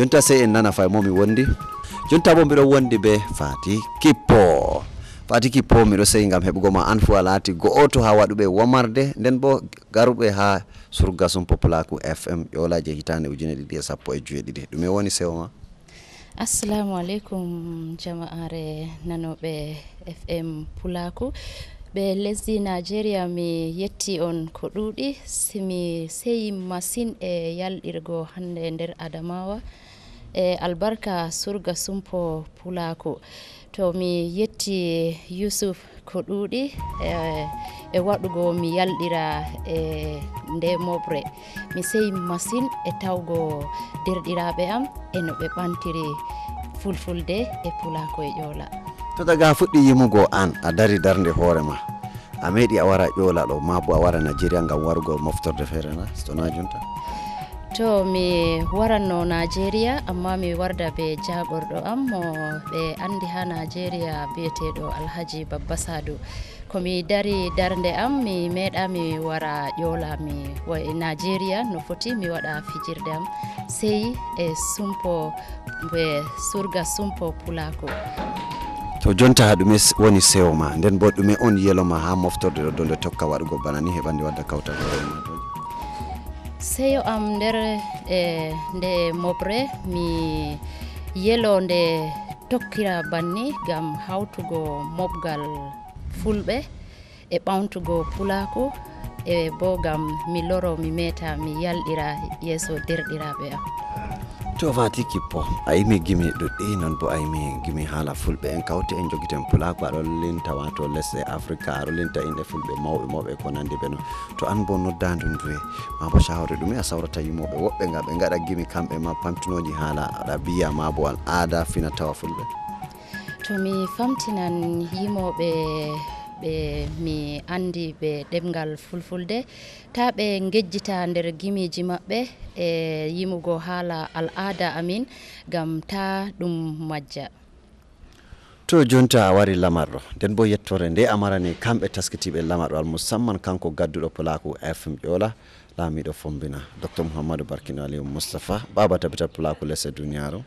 jonta sey en nana fay momi wondi jonta bo mbiɗo wondi be Fati Kippo. Fati Kippo miɗo sey ngam heɓugo ma an fu a laati go'oto ha waɗuɓe womarde nden bo garuɓe ha surga sumpo Pulaku FM ƴolaje hitande 2017 ɗume woni sewo ma? Assalamu alaikum jama'are nanoɓe FM Pulaku be lesdi Nigeria. Mi yetti on ko ɗuɗi simi seyi masin e yalɗirgo hande nder Adamawa e albarka surga sumpo Pulaku. To mi yetti Yusuf ko ɗuɗi e waɗugo mi yalɗira e nde mobre. Mi seyi masin e tawgo derɗiraɓe am e no ɓe ɓantiri fulfulde e Pulaku e ƴola. To daga fuɗɗi yimugo an a dari darnde hoorema a meeɗi a wara ƴola ɗo ma bo a wara Nigeria ngam warugo moftorde feere na sona jonta? To mi waranno Nigeria amma mi warda be jagorɗo am mo ɓe andi ha Nigeria biyeteɗo Alhaji Babba Sadu. Komi dari darnde am mi meeɗa mi wara ƴola mi Nigeria no foti mi waɗa fijirde am sey e sumpo be surga sumpo Pulaku. To jonta ɗume woni sewo ma nden bo ɗume on yelo ma ha moftorde ɗo donde tokka waɗugo bana ni heɓande wadda kawtal ma to? Seyo am nder nde mobre mi yelo nde tokkira banni gam hawtugo mobgal fulɓe e ɓamtugo Pulaku e bo gam mi loro mi meta mi yalɗira yeso derɗiraɓe am. To Fati Kippo a yimi gimi ɗuɗɗi non bo a yimi gimi haala fulɓe en kawti en jogiten Pulaku aɗo linta wato lesɗe Africa aɗo linta inɗe fulɓe mawɓe ko nandi ɓe no to an bo noddandu nduwe ma bo shawre ɗume a sawrata yimoɓe woɓɓe nga ɓe gaɗa gimi kamɓe ma pamtinoji haala aɗa biya ma bo an aada fina tawa fulɓe? To mi famtinan yimoɓe ɓe mi andi ɓe ɗemgal fulfulde ta ɓe gejjita nder gimiji maɓɓe e yimugo haala al'ada amin gam ta ɗum majja. To jonta a wari lamarɗo nden bo yettore nde amarani kamɓe taskitiɓe lamarɗo al musamman kanko gadduɗo Pulaku FM ƴola laamiɗo fombina Dr Mouhamadou Barkino Aliou Moustapha baba tabitat Pulaku lesse duniyaru.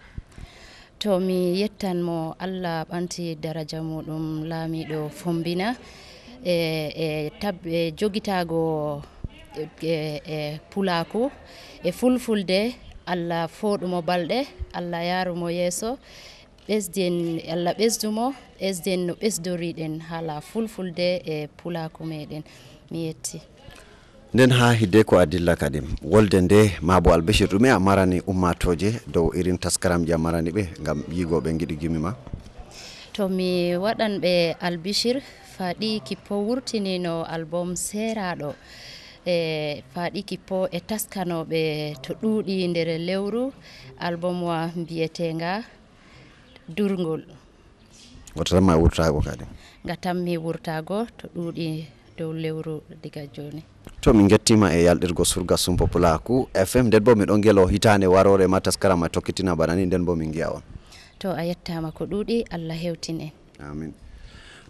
To mi yettan mo Allah ɓanti daraja muɗum laamiɗo fombina e jogitago e Pulaku e fulfulde. Allah foɗumo balɗe, Allah yarumo yeeso, Allah ɓesdumo ɓesden no ɓesdoriɗen haala fulfulde e Pulaku meɗen. Mi yetti. Nden ha hidde ko adilla kadi wolde nde ma bo albishir ɗume a marani ummatoje dow irin taskaramji a marani ɓe gam yigoɓe giɗi gimi ma? To mi waɗan ɓe albishir Fati Kippo wurtinino album seraɗo e Fati Kippo e taskanoɓe to ɗuuɗi nder lewru album wa biyetenga Durngol. Wata tamma wurtago kadi? Gatammi wurtago to ɗuuɗi dow lewru diga joni. To min gettima e yalɗirgo surga sumpo Pulaku FM nden bo miɗon gelo hitande warore ma taskarama tokkitina banani nden bo min giya on. To a yettama ko ɗuuɗi Allah hewtin en. Amin.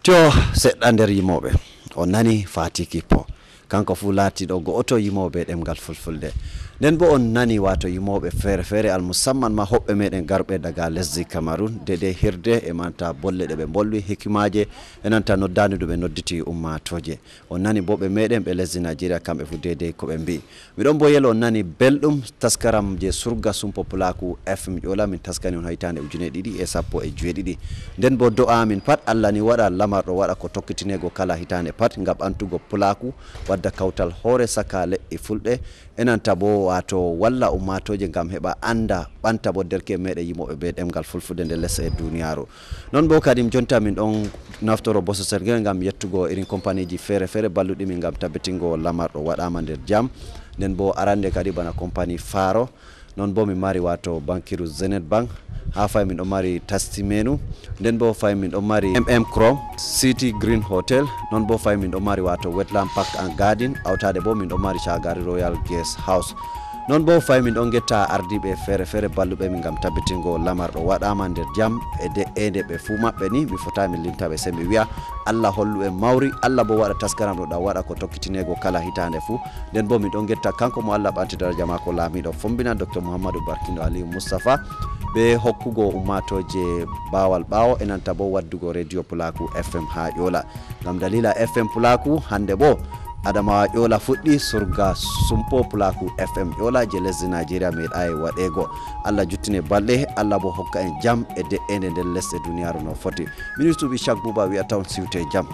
To seɗɗa nder yimoɓe on nani Fati Kippo kanko fu laatiɗo go'oto yimoɓe ɗemgal fulfulde nden bo on nani wato yimoɓe feere feere al musamman ma hoɓɓe meɗen garɓe daga lesdi Cameroun dede hirde e manta bolle ɗe ɓe bolwi hikimaje e nanta noddani ɗo ɓe nodditi ummatoje on nani bo ɓe meɗen ɓe lesdi Nigeria kamɓe fu dede ko ɓe mbi miɗon bo yelo on nani belɗum taskaram je surga sumpo Pulaku FM ƴola min taskani on haytande 2017 nden bo do'a min pat Allah ni waɗa lamarɗo waɗa ko tokkitinego kala hitande pat ngam ɓantugo Pulaku wadda kawtal hoore saka leƴƴi fulɓe enanta bo wato walla ummatoje ngam heɓa anda ɓanta bo derke meɗe yimoɓe be ɗemgal fulfude nde lessa e duniyaru non bo kadi jonta min ɗon naftoro bososel ngel ngam yettugo irin compagnie ji feere feere balluɗimi ngam tabbitingo lamarɗo waɗama nder jaam nden bo arande kadi bana compagnie Faro non bo min mari wato bankiru Zenith Bank ha fay min ɗon mari Tastimenu nden bo fay min ɗon mari Chrome City Green Hotel non bo fay min ɗon mari wato Wetland Park and Garden awtade bo min ɗon mari Shagari Royal Guest House non bo fay min don getta ardibe fere ballube min gam tabbitingo lamar do wadama nder jam e de ende be fu mabbe ni mi fota min limtabe sembe wiya Allah hollu e mawri Allah bo wada taskaram do da wada ko tokkitinego kala hitande fu den bo min don getta kanko mo Allah banti daraja mako lamido fombina Dr Muhammadu Barkindo Ali Mustafa be hokkugo ummatoje bawal bawo enanta bo waddugo radio Pulaku FM ha yola gam dalila FM Pulaku hande bo Adama yola fuddi surga sumpo Pulaku FM yola je lesdi Nigeria med ay wadego Allah juttine balle Allah bo hokka en jam e de ende lesde duniyaaru no foti ministu bi Chak Buba wi atawn siwte jam